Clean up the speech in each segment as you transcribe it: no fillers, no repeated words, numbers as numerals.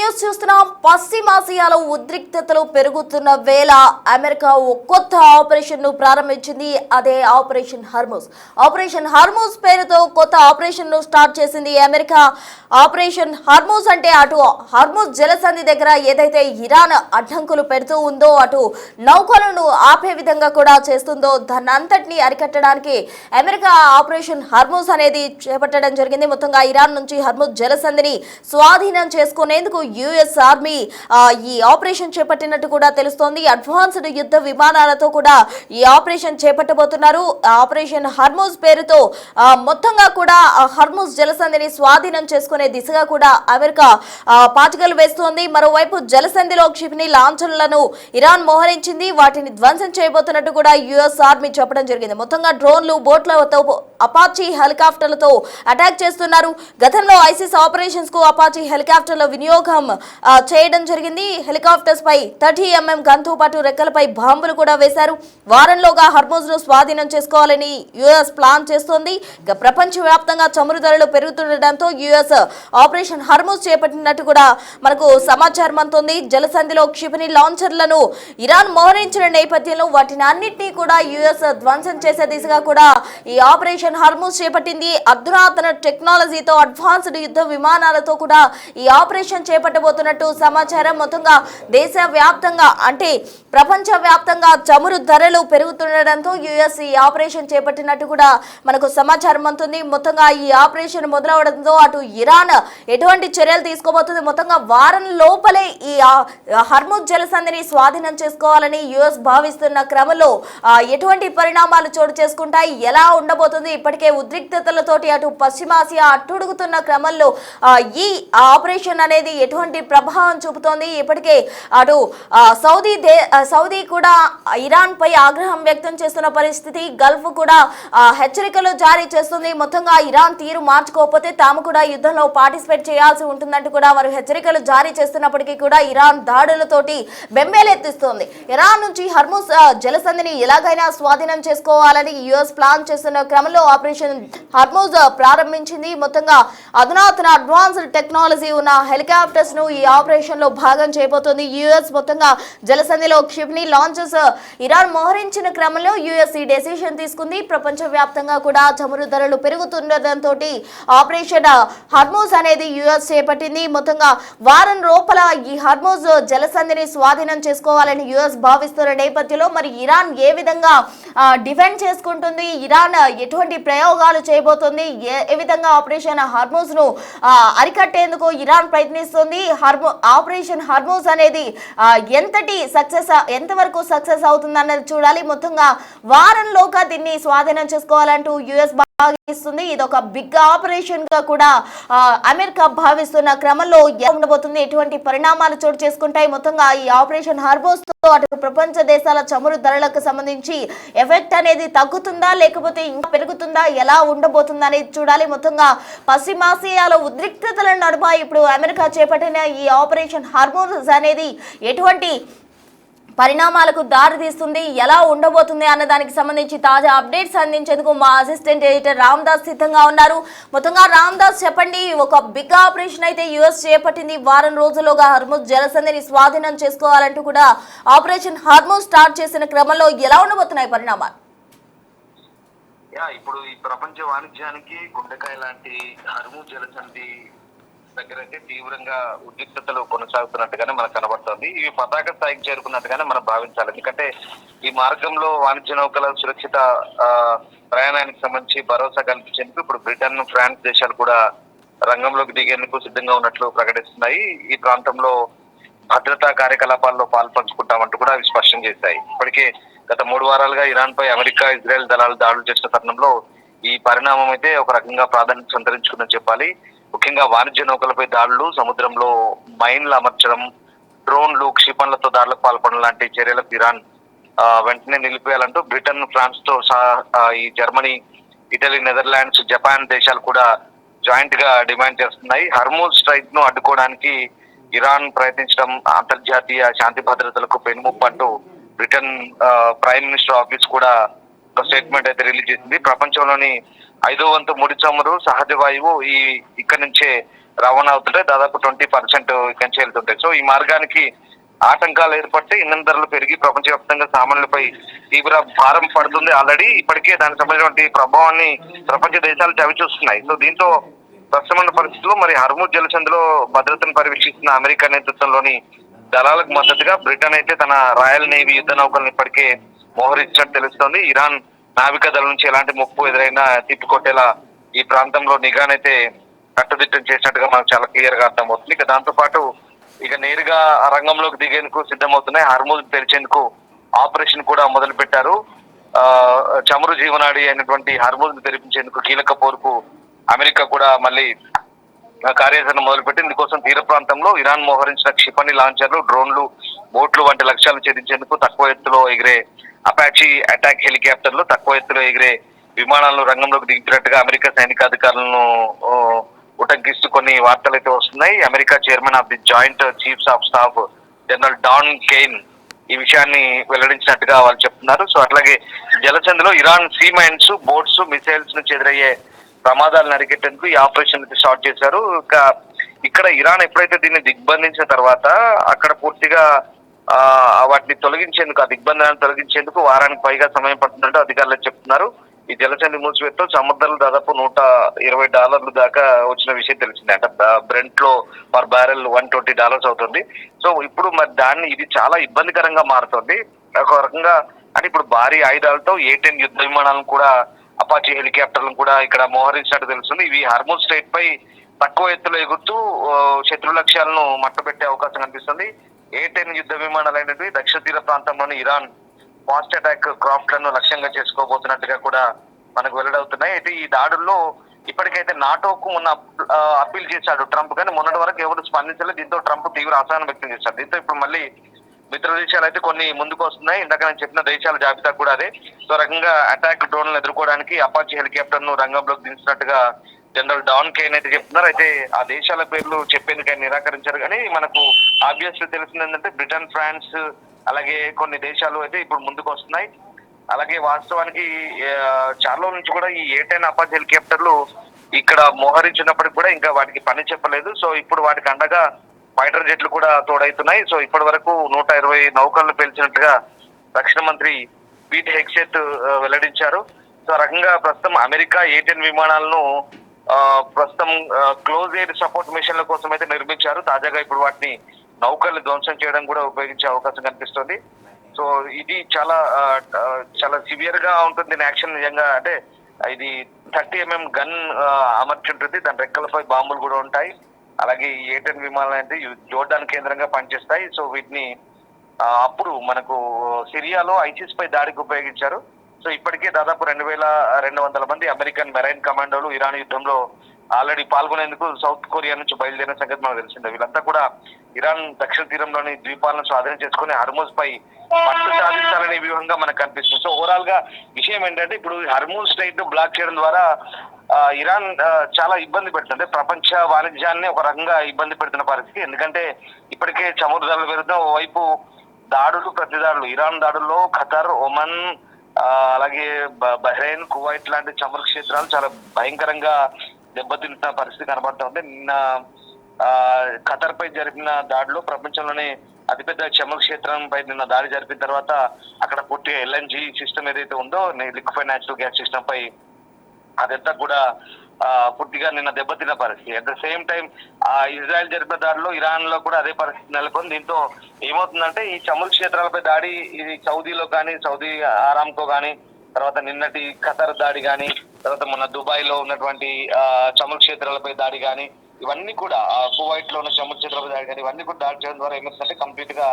News చూస్తున్నాం. పశ్చిమాసియాలో ఉద్రిక్తతలు పెరుగుతున్న వేళ అమెరికా ఓ కొత్త ఆపరేషన్ ను ప్రారంభించింది. అదే ఆపరేషన్ హర్మూజ్. ఆపరేషన్ హర్మూజ్ పేరుతో కొత్త ఆపరేషన్ ను స్టార్ట్ చేసింది అమెరికా. ఆపరేషన్ హర్మూజ్ అంటే అటు హర్మూజ్ జలసంధి దగ్గర ఏదైతే ఇరాన్ అడ్డంకులు పెడుతూ ఉందో, అటు నౌకలను ఆపే విధంగా కూడా చేస్తుందో, దాన్ని అంతటినీ అరికట్టడానికి అమెరికా ఆపరేషన్ హర్మూజ్ అనేది చేపట్టడం జరిగింది. మొత్తంగా ఇరాన్ నుంచి హర్మూజ్ జలసంధిని స్వాధీనం చేసుకునేందుకు యుఎస్ ఆర్మీ ఈ ఆపరేషన్ చేపట్టినట్టు కూడా తెలుస్తోంది. అడ్వాన్స్డ్ యుద్ధ విమానాలతో కూడా ఈ ఆపరేషన్ చేపట్టబోతున్నారు. ఆపరేషన్ హర్మూజ్ పేరుతో మొత్తంగా కూడా హర్మూజ్ జలసంధిని స్వాధీనం చేసుకునే దిశగా కూడా అమెరికా పాచికలు వేస్తోంది. మరోవైపు జలసంధిలో క్షిపణి లాంఛనలను ఇరాన్ మోహరించింది. వాటిని ధ్వంసం చేయబోతున్నట్టు కూడా యుఎస్ ఆర్మీ చెప్పడం జరిగింది. మొత్తంగా డ్రోన్లు, బోట్లతో, అపాచీ హెలికాప్టర్లతో అటాక్ చేస్తున్నారు. గతంలో ఐసిస్ ఆపరేషన్స్ కు అపాచీ హెలికాప్టర్ల వినియోగం చేయడం జరిగింది. హెలికాప్టర్స్ పై 30 mm గన్తో పాటు రెక్కలపై బాంబులు కూడా వేశారు. వారంలోగా హర్మూజ్ ను స్వాధీనం చేసుకోవాలని యుఎస్ ప్లాన్ చేస్తోంది. ప్రపంచవ్యాప్తంగా చమురు ధరలు పెరుగుతుండటంతో యుఎస్ ఆపరేషన్ హర్మూజ్ చేపట్టినట్టు కూడా మనకు సమాచారం అందుతోంది. జలసంధిలో క్షిపణి లాంచర్లను ఇరాన్ మోహరించిన నేపథ్యంలో వాటిని అన్నింటినీ కూడా యుఎస్ ధ్వంసం చేసే దిశగా కూడా ఈ ఆపరేషన్ హర్మూజ్ చేపట్టింది. అధునాతన టెక్నాలజీతో, అడ్వాన్స్డ్ యుద్ధ విమానాలతో కూడా ఈ ఆపరేషన్ చేపట్టబోతున్నట్టు సమాచారం. మొత్తంగా దేశవ్యాప్తంగా అంటే ప్రపంచ వ్యాప్తంగా చమురు ధరలు పెరుగుతుండటంతో యుఎస్ ఈ ఆపరేషన్ చేపట్టినట్టు కూడా మనకు సమాచారం అందుతుంది. మొత్తంగా ఈ ఆపరేషన్ మొదలవడంతో అటు ఇరాన్ ఎటువంటి చర్యలు తీసుకోబోతుంది, మొత్తంగా వారం లోపలే ఈ హర్మూజ్ జలసంధిని స్వాధీనం చేసుకోవాలని యుఎస్ భావిస్తున్న క్రమంలో ఎటువంటి పరిణామాలు చోటు చేసుకుంటాయి, ఎలా ఉండబోతుంది, ఇప్పటికే ఉద్రిక్తతలతోటి అటు పశ్చిమాసియా అట్టుడుగుతున్న క్రమంలో ఈ ఆపరేషన్ అనేది ఎటువంటి ప్రభావం చూపుతోంది. ఇప్పటికే అటు సౌదీ కూడా ఇరాన్ పై ఆగ్రహం వ్యక్తం చేస్తున్న పరిస్థితి, గల్ఫ్ కూడా హెచ్చరికలు జారీ చేస్తుంది. మొత్తంగా ఇరాన్ తీరు మార్చుకోకపోతే తాము కూడా యుద్ధంలో పార్టిసిపేట్ చేయాల్సి ఉంటుందంటూ కూడా వారు హెచ్చరికలు జారీ చేస్తున్నప్పటికీ కూడా ఇరాన్ దాడులతోటి బెంబేలెత్తిస్తోంది. ఇరాన్ నుంచి హర్మూజ్ జలసంధిని ఎలాగైనా స్వాధీనం చేసుకోవాలని యుఎస్ ప్లాన్ చేస్తున్న క్రమంలో ఆపరేషన్ హర్మూజ్ ప్రారంభించింది. మొత్తంగా అధునాతన అడ్వాన్స్డ్ టెక్నాలజీ ఉన్న హెలికాప్టర్స్ ను ఈ ఆపరేషన్ లో భాగం చేయబోతోంది యుఎస్. మొత్తంగా జలసంధిలో క్షిపణి లాంచెస్ ఇరాన్ మోహరించిన క్రమంలో యుఎస్ ఈ డెసిషన్ తీసుకుంది. ప్రపంచ వ్యాప్తంగా కూడా చమురు ధరలు పెరుగుతుండటంతో ఆపరేషన్ హర్మూజ్ అనేది యుఎస్ చేపట్టింది. మొత్తంగా వారం లోపల ఈ హర్మూజ్ జలసంధిని స్వాధీనం చేసుకోవాలని యుఎస్ భావిస్తున్న నేపథ్యంలో మరి ఇరాన్ ఏ విధంగా డిఫెండ్ చేసుకుంటుంది, ఇరాన్ ఎటువంటి ప్రయోగాలు చేయబోతుంది, ఏ విధంగా ఆపరేషన్ హర్మూజ్ ను అరికట్టేందుకు ఇరాన్ ప్రయత్నిస్తుంది, ఆపరేషన్ హర్మూజ్ అనేది ఎంతవరకు సక్సెస్ అవుతుంది అన్నది చూడాలి. మొత్తంగా వారంలోగా దీన్ని స్వాధీనం చేసుకోవాలంటూ యుఎస్ భావిస్తుంది. ఇది ఒక బిగ్ ఆపరేషన్ గా కూడా అమెరికా భావిస్తున్న క్రమంలో ఉండబోతుంది, ఎటువంటి పరిణామాలు చోటు చేసుకుంటాయి, మొత్తంగా ఈ ఆపరేషన్ హర్మూజ్ తో అటు ప్రపంచ దేశాల చమురు ధరలకు సంబంధించి ఎఫెక్ట్ అనేది తగ్గుతుందా లేకపోతే ఇంకా పెరుగుతుందా, ఎలా ఉండబోతుందా అనేది చూడాలి. మొత్తంగా పశ్చిమాసియాలో ఉద్రిక్తతల నడుమ ఇప్పుడు అమెరికా చేపట్టిన ఈ ఆపరేషన్ హర్మూజ్ అనేది ఎటువంటి పరిణామాలకు దారితీస్తుంది, ఎలా ఉండబోతుంది అన్న దానికి సంబంధించి తాజా అప్డేట్స్ అందించేందుకు మా అసిస్టెంట్ ఎడిటర్ రామ్దాస్ సిద్ధంగా ఉన్నారు. మొత్తంగా రామ్దాస్ చెప్పండి, ఒక బిగ్ ఆపరేషన్ అయితే యుఎస్ చేపట్టింది. వారం రోజుల్లోగా హర్మూజ్ జలసంధిని స్వాధీనం చేసుకోవాలంటూ కూడా ఆపరేషన్ హర్మూజ్ స్టార్ట్ చేసిన క్రమంలో ఎలా ఉండబోతున్నాయి పరిణామాలు? ఇప్పుడు ఈ ప్రపంచ వాణిజ్యానికి గుండెకాయ లాంటి హర్మూజ్ జలసంధి దగ్గర అయితే తీవ్రంగా ఉద్రిక్తతలు కొనసాగుతున్నట్టుగానే మనకు కనబడుతోంది. ఇవి పతాక స్థాయికి చేరుకున్నట్టుగానే మనం భావించాలి. ఎందుకంటే ఈ మార్గంలో వాణిజ్య నౌకల సురక్షిత ప్రయాణానికి సంబంధించి భరోసా కల్పించేందుకు ఇప్పుడు బ్రిటన్, ఫ్రాన్స్ దేశాలు కూడా రంగంలోకి దిగేందుకు సిద్ధంగా ఉన్నట్లు ప్రకటిస్తున్నాయి. ఈ ప్రాంతంలో భద్రతా కార్యకలాపాల్లో పాల్పంచుకుంటామంటూ కూడా అవి స్పష్టం చేశాయి. ఇప్పటికే గత 3 వారాలుగా ఇరాన్ పై అమెరికా, ఇజ్రాయెల్ దళాలు దాడులు చేసిన తరుణంలో ఈ పరిణామం అయితే ఒక రకంగా ప్రాధాన్యత సంతరించుకుందని చెప్పాలి. ముఖ్యంగా వాణిజ్య నౌకలపై దాడులు, సముద్రంలో మైన్లు అమర్చడం, డ్రోన్లు, క్షిపణులతో దాడులకు పాల్పడడం లాంటి చర్యలకు ఇరాన్ వెంటనే నిలిపేయాలంటూ బ్రిటన్, ఫ్రాన్స్ తో సహా ఈ జర్మనీ, ఇటలీ, నెదర్లాండ్స్, జపాన్ దేశాలు కూడా జాయింట్ గా డిమాండ్ చేస్తున్నాయి. హర్మూజ్ స్ట్రైక్ ను అడ్డుకోవడానికి ఇరాన్ ప్రయత్నించడం అంతర్జాతీయ శాంతి భద్రతలకు పెనుముప్పు అంటూ బ్రిటన్ ప్రైమ్ మినిస్టర్ ఆఫీస్ కూడా ఒక స్టేట్మెంట్ అయితే రిలీజ్ చేసింది. ప్రపంచంలోని 5వ వంతు ముడి చమురు సహజ వాయువు ఇక్కడ నుంచే రవాణా అవుతుంటాయి. దాదాపు 20% ఇక్కడి నుంచి వెళ్తుంటాయి. సో ఈ మార్గానికి ఆటంకాలు ఏర్పడితే ఇంధన ధరలు పెరిగి ప్రపంచవ్యాప్తంగా సామాన్యులపై తీవ్ర భారం పడుతుంది. ఆల్రెడీ ఇప్పటికే దానికి సంబంధించినటువంటి ప్రభావాన్ని ప్రపంచ దేశాలు చవిచూస్తున్నాయి. సో దీంతో ప్రస్తుతమైన పరిస్థితుల్లో మరి హర్ముజ్ జలసంధిలో భద్రతను పర్యవేక్షిస్తున్న అమెరికా నేతృత్వంలోని దళాలకు మద్దతుగా బ్రిటన్ అయితే తన రాయల్ నేవీ యుద్ధ నౌకలను ఇప్పటికే మోహరించినట్టు తెలుస్తోంది. ఇరాన్ నావికా దళం నుంచి ఎలాంటి ముప్పు ఎదురైనా తిప్పికొట్టేలా ఈ ప్రాంతంలో నిఘానైతే కట్టుదిట్టం చేసినట్టుగా మనకు చాలా క్లియర్ గా అర్థమవుతుంది. ఇక దాంతో పాటు ఇక నేరుగా రంగంలోకి దిగేందుకు సిద్ధమవుతున్నాయి. హర్ముజ్ తెరిచేందుకు ఆపరేషన్ కూడా మొదలు పెట్టారు. చమురు జీవనాడి అయినటువంటి హర్ముజ్ తెరిపించేందుకు కీలక పోరుకు అమెరికా కూడా మళ్ళీ కార్యాచరణ మొదలుపెట్టి ఇందుకోసం తీర ప్రాంతంలో ఇరాన్ మోహరించిన క్షిపణి లాంచర్లు, డ్రోన్లు, బోట్లు వంటి లక్ష్యాలు ఛేదించేందుకు తక్కువ ఎత్తులో ఎగిరే అపాచీ అటాక్ హెలికాప్టర్లు, తక్కువ ఎత్తులో ఎగిరే విమానాలను రంగంలోకి దింపినట్టుగా అమెరికా సైనికాధికారులను ఉటంకిస్తూ కొన్ని వార్తలు అయితే వస్తున్నాయి. America chairman of the joint chiefs of staff general Dan Caine ఈ విషయాన్ని వెల్లడించినట్టుగా వాళ్ళు చెప్తున్నారు. సో అట్లాగే జలసంధిలో Iran sea mines, boats, missiles నుంచి ఎదురయ్యే ప్రమాదాలను అరికెట్టేందుకు ఈ ఆపరేషన్ స్టార్ట్ చేశారు. ఇక్కడ ఇరాన్ ఎప్పుడైతే దీన్ని దిగ్బంధించిన తర్వాత అక్కడ పూర్తిగా వాటిని తొలగించేందుకు, ఆ దిగ్బంధనాన్ని తొలగించేందుకు వారానికి పైగా సమయం పడుతుందంటే అధికారులు చెప్తున్నారు. ఈ జలసంధి మూసివేతతో చమురు దాదాపు $120 దాకా వచ్చిన విషయం తెలిసిందే. అంటే బ్రెంట్ లో పర్ బ్యారెల్ $120 అవుతుంది. సో ఇప్పుడు మరి ఇది చాలా ఇబ్బందికరంగా మారుతుంది. ఒక రకంగా అంటే ఇప్పుడు భారీ ఆయుధాలతో A-10 యుద్ధ విమానాలను కూడా, అపాచీ హెలికాప్టర్లను కూడా ఇక్కడ మోహరించినట్టు తెలుస్తుంది. ఇవి హర్ముజ్ స్ట్రైట్ పై తక్కువ ఎత్తులో ఎగురుతూ శత్రు లక్ష్యాలను మట్టబెట్టే అవకాశం కనిపిస్తుంది. A-10 యుద్ధ విమానాలు అనేవి దక్షిణ తీర ప్రాంతంలోని ఇరాన్ ఫాస్ట్ అటాక్ క్రాఫ్ట్ లను లక్ష్యంగా చేసుకోబోతున్నట్టుగా కూడా మనకు వెల్లడవుతున్నాయి. అయితే ఈ దాడుల్లో ఇప్పటికైతే నాటోకు మొన్న అప్పీల్ చేశాడు ట్రంప్, కానీ మొన్నటి వరకు ఎవరు స్పందించలేదు. దీంతో ట్రంప్ తీవ్ర అసహనం వ్యక్తం చేశారు. దీంతో ఇప్పుడు మళ్ళీ మిత్ర దేశాలు అయితే కొన్ని ముందుకు వస్తున్నాయి. ఇందాక నేను చెప్పిన దేశాల జాబితా కూడా అదే. సో రకంగా అటాక్ డ్రోన్లను ఎదుర్కోవడానికి అపాచీ హెలికాప్టర్ ను రంగంలోకి దించినట్టుగా జనరల్ డాన్ కెయిన్ అయితే చెప్తున్నారు. అయితే ఆ దేశాల పేర్లు చెప్పేందుకు ఆయన నిరాకరించారు. కానీ మనకు ఆబ్వియస్లీ తెలిసింది ఏంటంటే బ్రిటన్, ఫ్రాన్స్, అలాగే కొన్ని దేశాలు అయితే ఇప్పుడు ముందుకు వస్తున్నాయి. అలాగే వాస్తవానికి చాలా నుంచి కూడా ఈ A-10 అపాచీ హెలికాప్టర్లు ఇక్కడ మోహరించినప్పటికి కూడా ఇంకా వాటికి పని చెప్పలేదు. సో ఇప్పుడు వాటికి అండగా ఫైటర్ జెట్లు కూడా తోడవుతున్నాయి. సో ఇప్పటి వరకు 120 నౌకలను పేల్చినట్టుగా రక్షణ మంత్రి పీట్ హెగ్సెట్ వెల్లడించారు. సో రకంగా ప్రస్తుతం అమెరికా A-10 విమానాలను ప్రస్తుతం క్లోజ్ ఎయిర్ సపోర్ట్ మిషన్ల కోసం అయితే నిర్మించారు. తాజాగా ఇప్పుడు వాటిని నౌకల్ని ధ్వంసం చేయడం కూడా ఉపయోగించే అవకాశం కనిపిస్తుంది. సో ఇది చాలా చాలా సివియర్ గా ఉంటుంది యాక్షన్. నిజంగా అంటే ఇది 30 mm గన్ అమర్చి ఉంటుంది. దాని రెక్కలపై బాంబులు కూడా ఉంటాయి. అలాగే ఈ A-10 విమానాలు అయితే జోర్డాన్ కేంద్రంగా పనిచేస్తాయి. సో వీటిని అప్పుడు మనకు సిరియాలో ఐసిస్ పై దాడికి ఉపయోగించారు. సో ఇప్పటికే దాదాపు 2200 మంది అమెరికన్ మెరైన్ కమాండోలు ఇరాన్ యుద్ధంలో ఆల్రెడీ పాల్గొనేందుకు సౌత్ కొరియా నుంచి బయలుదేరిన సంగతి మనకు తెలిసిందే. వీళ్ళంతా కూడా ఇరాన్ దక్షిణ తీరంలోని ద్వీపాలను స్వాధీనం చేసుకుని హర్ముజ్ పై పట్టు సాధించాలనే వ్యూహంగా మనకు కనిపిస్తుంది. సో ఓవరాల్ గా విషయం ఏంటంటే ఇప్పుడు హర్ముజ్ స్ట్రైట్ బ్లాక్ చేయడం ద్వారా ఇరాన్ చాలా ఇబ్బంది పెడుతుంది. ప్రపంచ వాణిజ్యాన్ని ఒక రకంగా ఇబ్బంది పెడుతున్న పరిస్థితి. ఎందుకంటే ఇప్పటికే చమురు ధరలు పెరుగుతున్న ఓవైపు దాడులు, ప్రతిదాడులు, ఇరాన్ దాడుల్లో ఖతర్, ఒమన్, అలాగే బహ్రెయిన్, కువైట్ లాంటి చమురు క్షేత్రాలు చాలా భయంకరంగా దెబ్బతింటున్న పరిస్థితి కనబడుతుంది. నిన్న ఖతర్ పై జరిపిన దాడిలో ప్రపంచంలోనే అతిపెద్ద చమురు క్షేత్రం పై నిన్న దాడి జరిపిన తర్వాత అక్కడ పూర్తిగా LNG సిస్టమ్ ఏదైతే ఉందో, లిక్విఫైడ్ న్యాచురల్ గ్యాస్ సిస్టమ్ పై అదంతా కూడా పూర్తిగా నిన్న దెబ్బతిన్న పరిస్థితి. At the same time Israel జరిపిన దాడిలో ఇరాన్ లో కూడా అదే పరిస్థితి నెలకొంది. దీంతో ఏమవుతుందంటే ఈ చమురు క్షేత్రాలపై దాడి, ఇది సౌదీలో కానీ, సౌదీ ఆరామ్కో కానీ, తర్వాత నిన్నటి ఖతర్ దాడి కానీ, తర్వాత మన దుబాయ్ లో ఉన్నటువంటి చమురు క్షేత్రాలపై దాడి కానీ, ఇవన్నీ కూడా కువైట్ లో ఉన్న చమురు క్షేత్రాలపై దాడి కానీ, ఇవన్నీ కూడా దాడి చేయడం ద్వారా ఏమవుతుందంటే కంప్లీట్ గా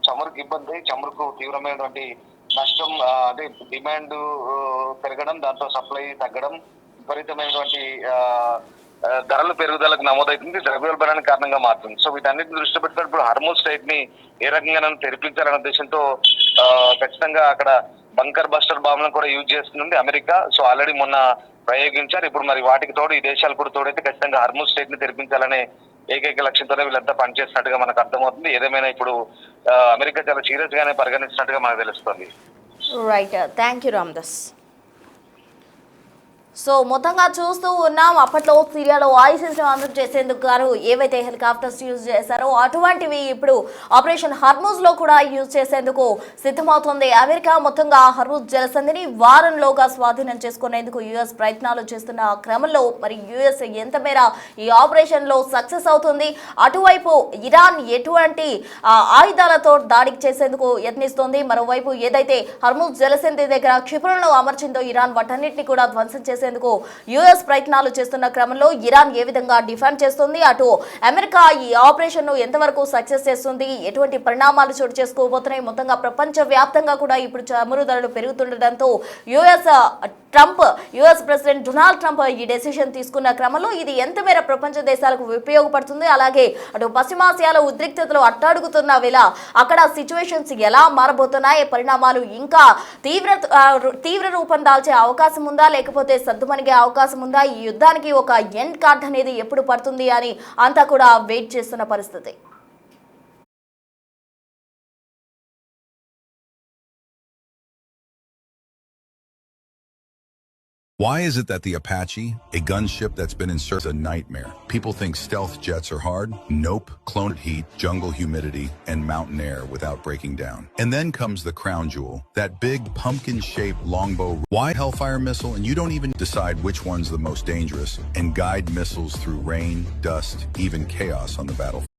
చమురుకు ఇబ్బంది, చమురుకు తీవ్రమైనటువంటి నష్టం. అంటే డిమాండ్ పెరగడం, దాంతో సప్లై తగ్గడం, విపరీతమైనటువంటి ధరలు పెరుగుదలకు నమోదవుతుంది. ద్రవ్యోల్బణానికి కారణంగా మారుతుంది. సో వీటన్నిటిని దృష్టి పెట్టుకుని ఇప్పుడు హర్ముజ్ స్ట్రైట్ ని ఏ రకంగా తెరిపించాలనే ఉద్దేశంతో ఖచ్చితంగా అక్కడ బంకర్ బస్టర్ బాంబులను కూడా యూజ్ చేస్తుంది అమెరికా. సో ఆల్రెడీ మొన్న ప్రయోగించారు. ఇప్పుడు మరి వాటికి తోడు ఈ దేశాలు కూడా తోడైతే ఖచ్చితంగా హర్ముజ్ స్ట్రైట్ ని తెరిపించాలనే ఏకైక లక్ష్యంతోనే వీళ్ళంతా పనిచేస్తున్నట్టుగా మనకు అర్థమవుతుంది. ఏదేమైనా ఇప్పుడు అమెరికా చాలా సీరియస్ గానే పరిగణించినట్టుగా మనకు తెలుస్తుంది. Right, thank you Ramadas. So మొత్తంగా చూస్తూ ఉన్నాం, అప్పట్లో సిరియాలో ఐసిస్ అంతం చేసేందుకు గాను ఏవైతే హెలికాప్టర్స్ యూజ్ చేశారో అటువంటివి ఇప్పుడు ఆపరేషన్ హర్మూజ్ లో కూడా యూజ్ చేసేందుకు సిద్ధమవుతుంది అమెరికా. మొత్తంగా హర్మూజ్ జలసంధిని వారంలోగా స్వాధీనం చేసుకునేందుకు యుఎస్ ప్రయత్నాలు చేస్తున్న క్రమంలో మరి యుఎస్ ఎంత మేర ఈ ఆపరేషన్ లో సక్సెస్ అవుతుంది, అటువైపు ఇరాన్ ఎటువంటి ఆయుధాలతో దాడికి చేసేందుకు యత్నిస్తోంది, మరోవైపు ఏదైతే హర్మూజ్ జలసంధి దగ్గర క్షిపణులను అమర్చిందో ఇరాన్ వాటన్నిటిని కూడా ధ్వంసం చేసేందుకు యుఎస్ ప్రయత్నాలు చేస్తున్న క్రమంలో ఇరాన్ ఏ విధంగా డిఫెండ్ చేస్తుంది, అటు అమెరికా ఈ ఆపరేషన్ ను ఎంతవరకు సక్సెస్ చేస్తుంది, ఎటువంటి పరిణామాలు చోటు చేసుకోబోతున్నాయి, మొత్తంగా ప్రపంచ వ్యాప్తంగా కూడా ఇప్పుడు చమురు ధరలు పెరుగుతుండటంతో యుఎస్ ప్రెసిడెంట్ డొనాల్డ్ ట్రంప్ ఈ డెసిషన్ తీసుకున్న క్రమంలో ఇది ఎంత మేర ప్రపంచ దేశాలకు ఉపయోగపడుతుంది, అలాగే అటు పశ్చిమాసియాలో ఉద్రిక్తతలు అట్టాడుగుతున్న వేళ అక్కడ సిచ్యువేషన్స్ ఎలా మారబోతున్నాయి, పరిణామాలు ఇంకా తీవ్ర రూపం దాల్చే అవకాశం ఉందా, లేకపోతే సద్దుమణిగే అవకాశం ఉందా, ఈ యుద్ధానికి ఒక ఎండ్ కార్డ్ అనేది ఎప్పుడు పడుతుంది అని అంతా కూడా వెయిట్ చేస్తున్న పరిస్థితి. Why is it that the Apache, a gunship that's been in service, is a nightmare? People think stealth jets are hard. Nope. Cloned heat, jungle humidity, and mountain air without breaking down. And then comes the crown jewel, that big pumpkin-shaped longbow. Why Hellfire missile? And you don't even decide which one's the most dangerous and guide missiles through rain, dust, even chaos on the battlefield.